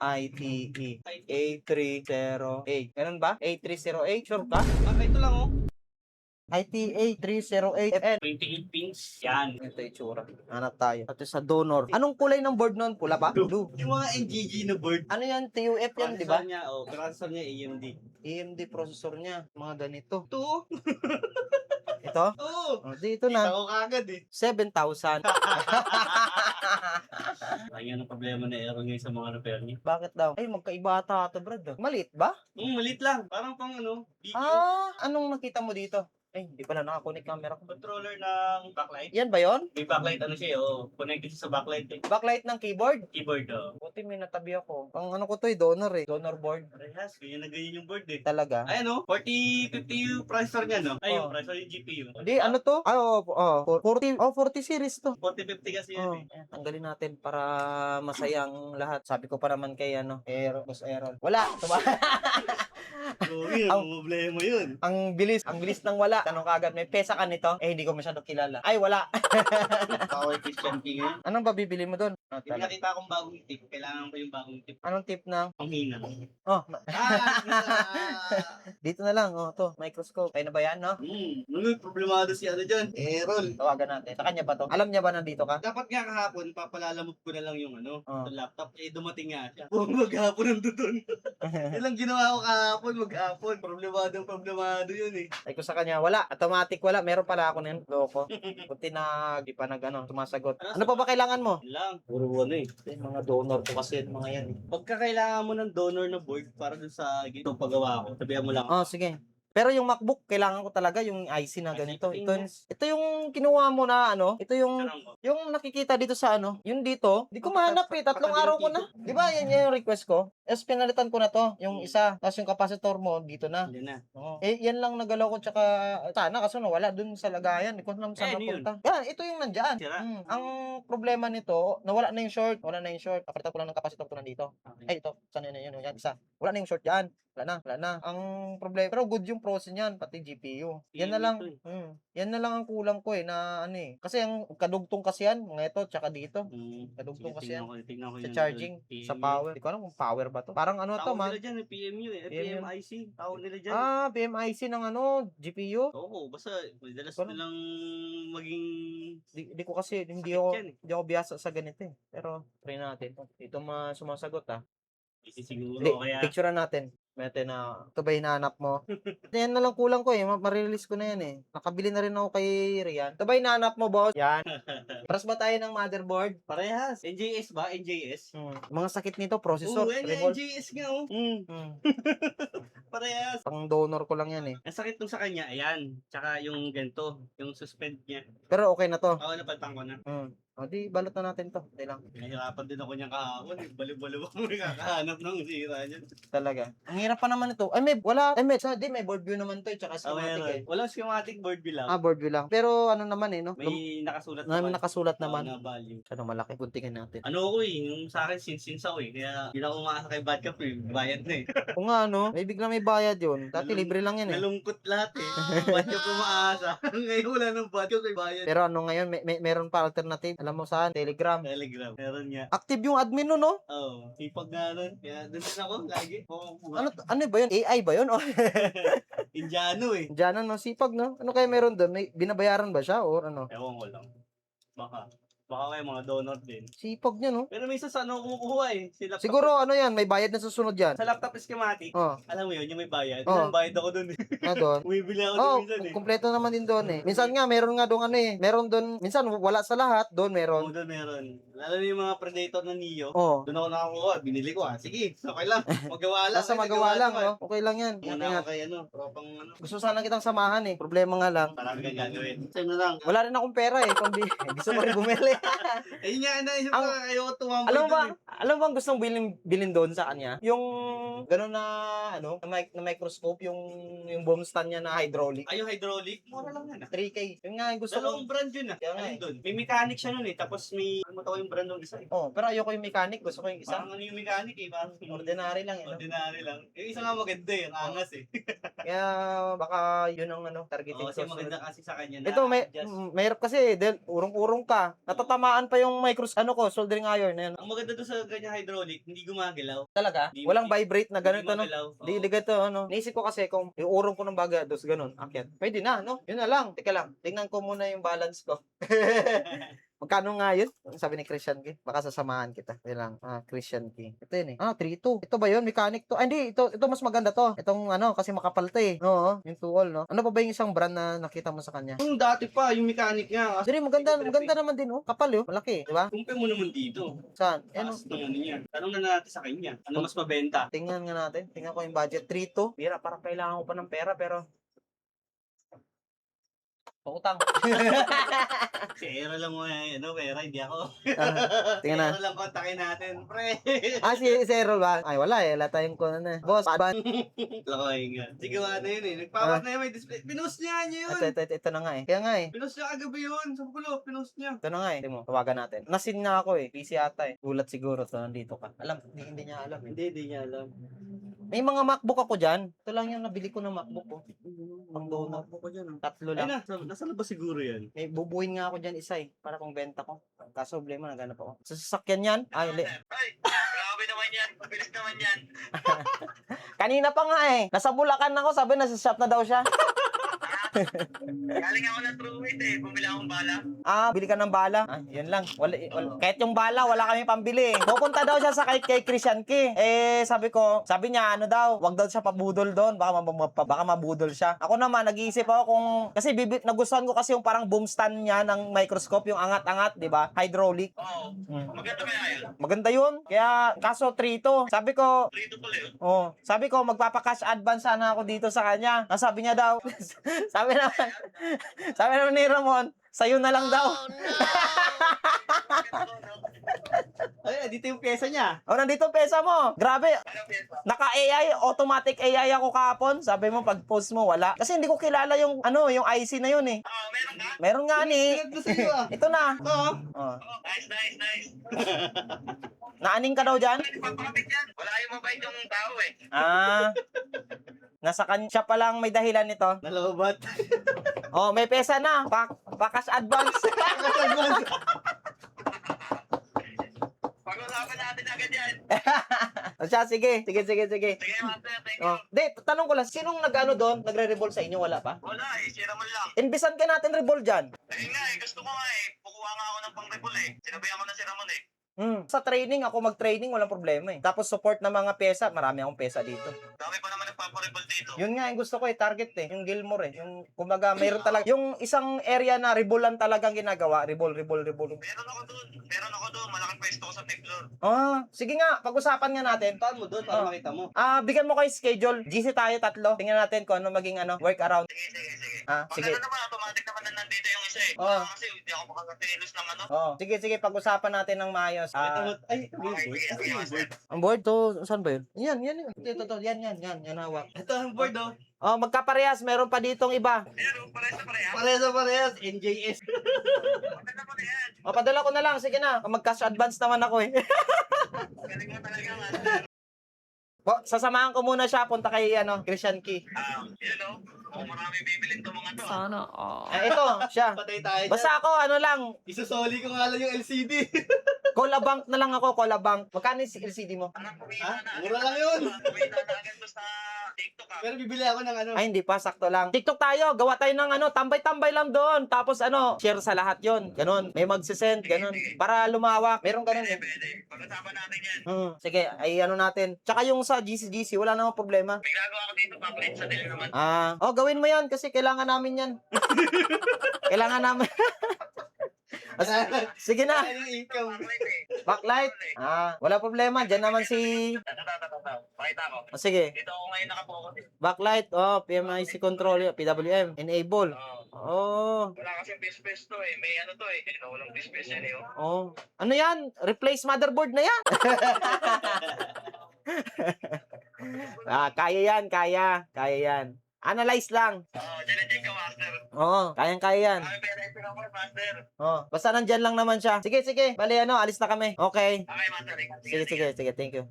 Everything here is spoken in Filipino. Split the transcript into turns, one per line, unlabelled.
ITE A308. Ganun ba? A308? Sure ka?
Ito lang oh.
ITA 308FN.
28 pins. Yan.
Ito yung itsura. Hanap tayo. Ito sa donor. Anong kulay ng board nun? Pula ba? Blue.
Yung mga NGG na board.
Ano yan? TUF yan, di ba?
Processor niya, processor niya AMD.
AMD processor niya. Mga ganito.
Ito.
Ito?
Oo.
Oh, dito na.
Kita ko kagad eh.
7,000.
Ayan ang problema na error ngayon sa mga repair niya.
Bakit daw? Ay, magkaiba ata ito, Brad. Maliit ba?
Malit lang. Parang pang video.
Anong nakita mo dito? Ay, hindi pala nakakunik camera ko.
Controller ng backlight.
Yan ba yon?
May backlight ano siya connected siya sa backlight eh.
Backlight ng keyboard?
Keyboard
Buti may natabi ako. Ang ano ko to donor eh. Donor board.
Parehas, ganyan na ganyan yung board eh.
Talaga?
Ayan 4050 yung processor niya no? Ay, yung
Oh.
processor yung GPU.
Hindi, ano to? 40 series to.
4050 kasi yan eh.
Ayan, tanggalin natin para masayang lahat. Sabi ko pa naman kay Boss Aaron. Wala!
Ang problema yun.
Ang bilis ng wala. Tanong kagad, may pesa ka nito? Eh, hindi ko masyado kilala. Ay, wala.
Power Christian King ngayon.
Anong ba bibili mo doon?
Hindi nakita akong bagong tip. Kailangan ko yung bagong tip.
Anong tip na?
Ang hina.
Oh, dito na lang. Oh, to, microscope. Ay na ba yan, no?
Nung problemado si ano dyan? Errol.
Tawagan natin. Sa kanya ba to? Alam niya ba nandito ka?
Dapat nga kahapon, papalalamove ko na lang yung
Oh.
yung laptop. Eh, dumating nga siya. Maghapon ang dudon. Yan lang ginawa ko kahapon, maghapon. Problemado yun eh.
Ay ko sa kanya, wala. Automatic wala. Meron pala ako nun. Loko. Kunti na, di pa sumasagot. Ano pa ba kailangan mo?
Yun lang. Puro ano eh.
Mga donor ko kasi mga yan.
Pagka kailangan mo ng donor na board para dun sa gitong paggawa ko, sabihan mo lang.
Oh, sige. Pero yung MacBook, kailangan ko talaga yung IC na ganito. Ito yung kinuha mo na ito yung nakikita dito sa yung dito. Di ko mahanap eh. 3 araw ko na. Di ba yan yung request ko? Tapos pinalitan ko na to, yung isa. Tapos yung capacitor mo, dito na.
Hindi na.
Oh. Eh, yan lang nagalaw ko tsaka sana kaso nawala dun sa lagayan. Hindi ko alam saan napunta. Yan, ito yung nandyan. Ang problema nito, nawala na yung short. Kapalitan ko lang ng capacitor ko nandito.
Okay.
Ay, ito. Saan yun? Yan, isa. Wala na yung short dyan. Wala na. Ang problema, pero good yung process niyan, pati GPU. Yan na lang. Yan na lang ang kulang ko na Kasi ang kadugtong kasi yan, mga ito, tsaka dito. Kadugtong kasi yan. Sa charging, sa power. Hindi ko alam kung power ba to. Parang to,
tawag
man.
nila dyan, PMU PMIC. Tawag nila dyan.
PMIC ng GPU?
Oo, basta madalas nilang maging...
Di ko kasi, hindi ako biyasa sa ganito eh. Pero, try natin. Ito sumasagot
Siguro, kaya...
Picturean natin. Mete na, ito ba hinahanap mo? Yan na lang kulang ko ma-release ko na yan eh. Nakabili na rin ako kay Rian. Ito ba hinahanap mo, boss? Yan. Paras ba tayo ng motherboard?
Parehas. NJS ba? NJS?
Mga sakit nito, processor.
NJS nga Parehas.
Pang donor ko lang yan eh.
Ang sakit nung sa kanya, ayan. Tsaka yung ganito, yung suspend niya.
Pero okay na to.
Oo, napatang ko na.
O di, balot na natin to. Hindi lang.
Nahihirapan din ako niyang kahapon. Baliw-baliw ako kakahanap ng sira niyan.
Talaga. Ang hirap pa naman ito. May board view naman to tsaka schematic eh.
Walang schematic board view lang.
Board view lang. Pero ano naman no?
May nakasulat
naman. Nakasulat naman.
Na value.
Ano malaki. Guntingin natin.
Ano ako yung sa akin since ako Kaya hindi na ako umaasa kay Badcap bayad na eh.
Kung nga may biglang may bayad yun. Dati libre lang yan eh.
Nalungkot lahat eh. Badcap umaasa. Ngayon wala nang Badcap may bayad.
Pero ngayon, meron pa alternative. Alam mo saan? Telegram.
Meron nga.
Active yung admin no?
Oo. Sipag nga nun. Kaya doon din ako lagi.
Ano ba yun? AI ba yun?
Indiano eh.
Indiano no? Sipag no? Ano kaya meron doon? May binabayaran ba siya or ano?
Ewan ko lang. Baka kayo mga donor din.
Sipag niya no?
Pero minsan sa kumukuha eh.
Siguro yan, may bayad na susunod yan.
Sa laptop schematic, alam mo yun, yung may bayad. Bayad ako dun eh.
Doon?
Bumibili ako dun minsan eh.
Kumpleto naman din doon eh. Minsan nga, meron nga doon meron doon, minsan wala sa lahat, doon meron.
Oo, doon meron. Lalo na yung mga Predator na Neo.
Doon
ako nakakuha, binili ko Sige, okay lang. Magawa lang.
Basta magawa lang, okay lang yan.
Muna ako kay tropang
Gusto sana kitang samahan eh. Problema nga lang.
Marami kang gagawin. Sa'yo na lang.
Wala rin akong pera eh. Kundi, gusto ko rin bumili.
Ayun nga, naisip ko kayo tumambay
alam mo bang gustong bilhin doon sa kanya? Yung gano'n na, na microscope, yung boom stand niya na hydraulic.
Ay, yung hydraulic? Mura lang yan
3K. Yun nga, gusto ko.
Dalawang brand yun Alin doon? May mechanic siya nun tapos may, yung brand ng isa
pero ayoko yung mechanic. Gusto ko yung isa.
Parang yung mechanic parang
ordinary lang
Ordinary lang. Yung isa nga maganda ang angas eh.
Kaya baka yun ang targeting.
Kasi maganda kasi sa kanya na.
Ito, mahirap kasi, urong-urong ka. natatamaan pa yung soldering iron na yan.
Ang maganda doon sa ganyan hydraulic, hindi gumagalaw.
Talaga?
Hindi-
Walang vibrate na ganito, no?
Gumagalaw. Oo.
Di ganito, ano? Naisip ko kasi kung iurong ko ng baga, dos ganun, akyat. Pwede na, no? Yun na lang. Teka lang, tingnan ko muna yung balance ko. Magkano nga yun? Ang sabi ni Christian Key. Baka sasamahan kita. Yun lang. Christian Key. Ito yun eh. 3-2. Ito ba yun? Mechanic to. Hindi. Ito mas maganda to. Itong kasi makapal to eh. Oo. Yung tuol, no? Ano pa ba yung isang brand na nakita mo sa kanya?
Yung dati pa, yung mechanic niya.
Hindi, maganda naman din, oh. Kapal, oh. Malaki, di ba?
Kumpay mo naman dito.
Saan?
Taas ng ano niya. Tanong na natin sa kanya. Ano mas mabenta?
Tingnan nga natin. Tingnan ko yung budget. 3-2. Bira, parang kailangan ko pa ng pera, pero... Pautang.
Si Era lang mo pera, hindi ako.
Tingnan na.
Era lang kontakin natin, pre.
Si Errol ba? Ay, wala eh. Wala tayong kuno na. Boss,
Lakoy nga. Sige nga na yun eh. Nagpawat na yun, may display. Pinost niya yun.
ito na nga eh. Kaya nga eh.
Pinost niya kagabi yun. Sa kulo, pinost niya.
Ito na nga eh. Tingnan mo, tawagan natin. Nasin nga ako eh. PC ata eh. Gulat siguro to, nandito ka. Alam, hindi niya alam eh.
Hindi niya alam.
May mga MacBook ako dyan. Ito lang yung nabili ko ng MacBook ko. Pang donut.
Ako dyan.
3
Ay
lang.
nasa labas siguro yan.
May bubuhin nga ako dyan isa eh. Para pang benta ko. Kaso problema, naghanap ako. Sa sasakyan yan. Ay,
Grabe naman yan. Mabilis naman yan.
kanina pa nga eh. Nasa Bulacan ako. Sabi nasa shop na daw siya.
Galing ako ng Truwit eh. Bumili akong bala.
Bili ka ng bala. Yun lang. Kahit yung bala, wala kami pambili. Pupunta daw siya sa kay Christian Key. Sabi niya, wag daw siya pabudol doon. Baka mabudol siya. Ako naman, nag-iisip ako kasi nagustuhan ko kasi yung parang boom stand niya ng microscope, yung angat-angat, di ba? Hydraulic.
Oo. Maganda kaya yun?
Maganda yun. Kaya, kaso 3-2. Sabi ko,
Trito pala yun.
sabi ko, magpapa-cash advance sana ako dito sa kanya. Sabi niya daw, sabi naman ni Ramon, sa'yo na lang daw.
Ay, dito yung pyesa niya.
Nandito ang pesa mo. Grabe.
Ano pyesa?
Naka-AI, automatic AI ako kahapon. Sabi mo, pag post mo, wala. Kasi hindi ko kilala yung IC na yun eh.
Oo, meron ka?
Meron nga ni.
Pinag sa iyo ah.
Ito na.
Oo.
Oh.
Nice.
Naaning ka daw dyan?
Papakapit yan. Wala yung mabait yung tao eh.
Nasa siya pa lang may dahilan nito.
Nalobat.
May pesa na. Pakas advance.
Pag-usapan natin agad yan.
Siya, sige.
Sige, master. Thank you.
Tanong ko lang, sinong doon? Nagre-revolve sa inyo? Wala pa?
Wala eh. Sira man lang.
Inbisan ka natin revolve dyan.
Ayun nga eh. Gusto ko nga eh. Kukuha nga ako ng pang-rebol eh. Sinabihan ko na si Ramon eh.
Sa training, ako mag-training, walang problema eh. Tapos support ng mga pesa, marami akong pesa dito.
Dami pa naman nagpaparebol dito.
Yun nga yung gusto ko target eh. Yung Gilmore eh. Yung, kumbaga, mayroon talaga. Yung isang area na ribolan talagang ginagawa. Ribol.
Meron ako doon. Malaking pwesto ko sa fifth floor.
Sige nga, pag-usapan nga natin.
Puntahan mo doon para makita mo.
Bigyan mo kayo schedule. GC tayo 3. Tingnan natin kung ano maging work around.
Sige.
Pag sige.
Pag naman, automatic naman na nandito yung isa eh.
Oo.
Kasi hindi ako makakatilos ng ano.
Sige, pag-usapan natin ng maayos.
Ay,
Ang board to, saan ba yun? Yan. Ito, yan hawak.
Ito ang board oh.
Magkaparehas, meron pa ditong iba.
Ayan, parehas. NJS. Maganda pa na yan.
Padala ko na lang, sige na. Mag-cash advance naman ako eh.
Galing mo talaga, master.
Sasamahan ko muna siya, punta kay Christian Key.
Yun oh. Kung marami bibilin to mga to.
Sana
Ito, siya.
Patay tayo dyan.
Basta ako, lang,
Isusoli ko nga lang yung LCD.
Cola Bank na lang ako, Cola Bank. Magkano yung LCD mo?
Mura lang yun. Kumita na agad to sa TikTok Pero bibili ako ng ano.
Ay, hindi pa, sakto lang. TikTok tayo, gawa tayo ng tambay-tambay lang doon. Tapos share sa lahat yon. Ganon, may magsisend, ganon. Para lumawak. Meron ganon eh.
Pwede. Pag-usapan natin yan.
Sige, ay natin. Tsaka yung sa GC, wala namang problema.
May gagawa ko dito, papalit sa dili naman.
Gawin mo yan kasi kailangan namin yan. Kailangan namin. Sige na.
Ano yung income?
Backlight. Wala problema. Diyan naman si...
Pakita ko.
Sige.
Dito ako ngayon nakapokus eh.
Backlight. PMIC control. PWM. Enable.
Wala kasing best to eh. May ano to eh. Walang best yan eh.
Ano yan? Replace motherboard na yan. Kaya yan. Kaya yan. Analyze lang.
Diyan ka, master.
Kayang-kaya yan.
Master.
Basta nandyan lang naman siya. Sige. Bali, alis na kami. Okay.
Okay, master.
Sige. Thank you.